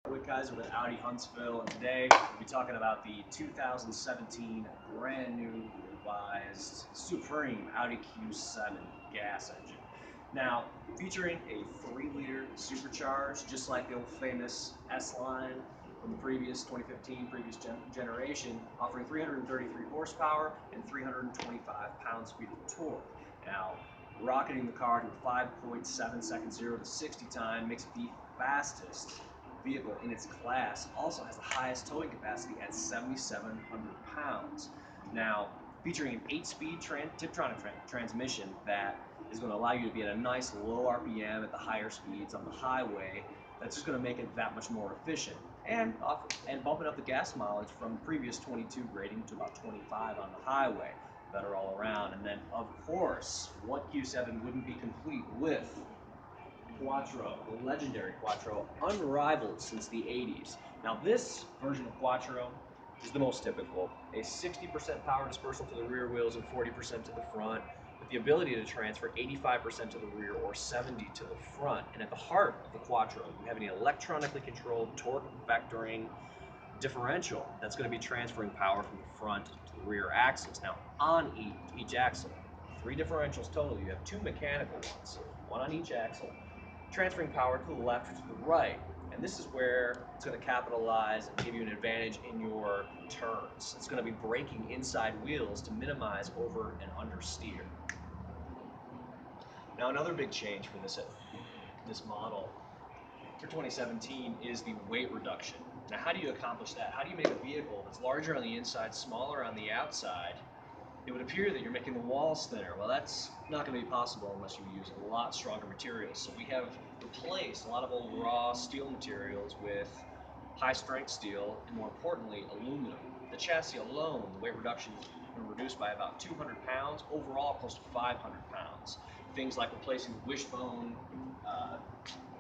Wickizer with Audi Huntsville, and today we'll be talking about the 2017 brand new revised Supreme Audi Q7 gas engine. Now, featuring a 3-liter supercharged, just like the old famous S-Line from the previous 2015 generation, offering 333 horsepower and 325 pounds-feet of torque. Now, rocketing the car to a 5.7 second 0 to 60 time makes it the fastest vehicle in its class. Also has the highest towing capacity at 7,700 pounds. Now, featuring an 8-speed Tiptronic transmission that is going to allow you to be at a nice low RPM at the higher speeds on the highway. That's just going to make it that much more efficient, and bumping up the gas mileage from the previous 22 grading to about 25 on the highway. Better all around. And then, of course, what Q7 wouldn't be complete with Quattro, the legendary Quattro, unrivaled since the 80s. Now, this version of Quattro is the most typical. A 60% power dispersal to the rear wheels and 40% to the front, with the ability to transfer 85% to the rear or 70% to the front. And at the heart of the Quattro, you have an electronically controlled torque vectoring differential that's going to be transferring power from the front to the rear axles. Now, on each axle, 3 differentials total. You have 2 mechanical ones, one on each axle, transferring power to the left or to the right. And this is where it's going to capitalize and give you an advantage in your turns. It's going to be braking inside wheels to minimize over and understeer. Now, another big change for this model for 2017 is the weight reduction. Now, how do you accomplish that? How do you make a vehicle that's larger on the inside, smaller on the outside? It would appear that you're making the walls thinner. Well, that's not going to be possible unless you use a lot stronger materials. So we have replaced a lot of old raw steel materials with high-strength steel, and more importantly, aluminum. The chassis alone, the weight reduction has been reduced by about 200 pounds, overall close to 500 pounds. Things like replacing the wishbone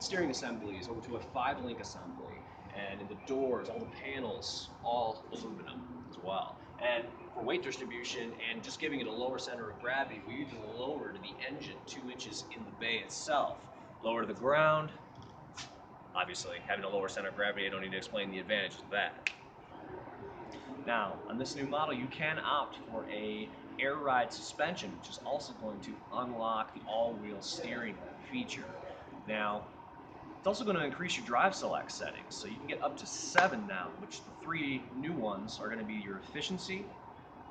steering assemblies over to a 5-link assembly, and in the doors, all the panels, all aluminum as well. And for weight distribution and just giving it a lower center of gravity, we even lower to the engine 2 inches in the bay itself. Lower to the ground, obviously having a lower center of gravity, I don't need to explain the advantages of that. Now, on this new model, you can opt for a air ride suspension, which is also going to unlock the all-wheel steering feature. Now, it's also going to increase your drive select settings, so you can get up to 7 now, which the 3 new ones are going to be your efficiency,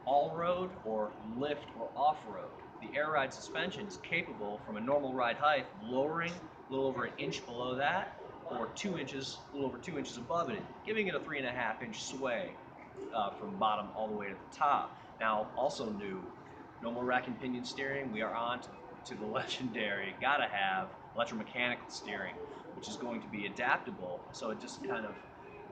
all-road, or lift or off-road. The air ride suspension is capable from a normal ride height, lowering a little over 1 inch below that, or 2 inches, a little over 2 inches above it, giving it a 3.5 inch sway from bottom all the way to the top. Now, also new, no more rack and pinion steering. We are on to the legendary, gotta have, electromechanical steering, which is going to be adaptable. So it just kind of,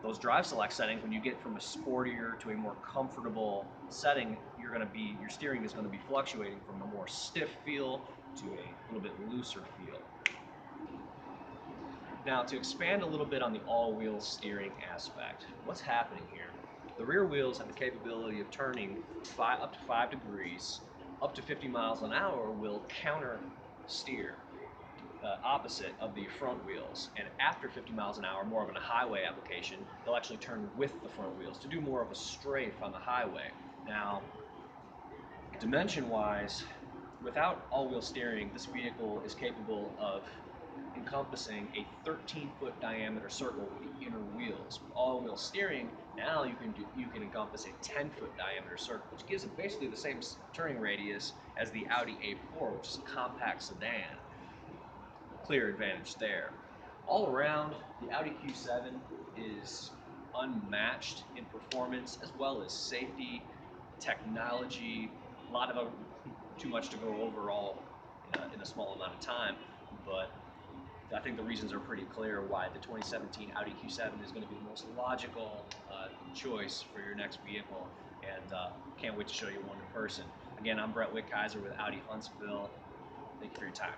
those drive select settings, when you get from a sportier to a more comfortable setting, your steering is going to be fluctuating from a more stiff feel to a little bit looser feel. Now, to expand a little bit on the all-wheel steering aspect, what's happening here? The rear wheels have the capability of turning up to 5 degrees, up to 50 miles an hour will counter steer. Opposite of the front wheels, and after 50 miles an hour, more of a highway application, they'll actually turn with the front wheels to do more of a strafe on the highway. Now, dimension-wise, without all-wheel steering, this vehicle is capable of encompassing a 13-foot diameter circle with the inner wheels. With all-wheel steering, now you can encompass a 10-foot diameter circle, which gives it basically the same turning radius as the Audi A4, which is a compact sedan. Clear advantage there. All around, the Audi Q7 is unmatched in performance as well as safety, technology, a lot of too much to go over all in a small amount of time, but I think the reasons are pretty clear why the 2017 Audi Q7 is going to be the most logical choice for your next vehicle, and can't wait to show you one in person. Again, I'm Wickizer with Audi Huntsville. Thank you for your time.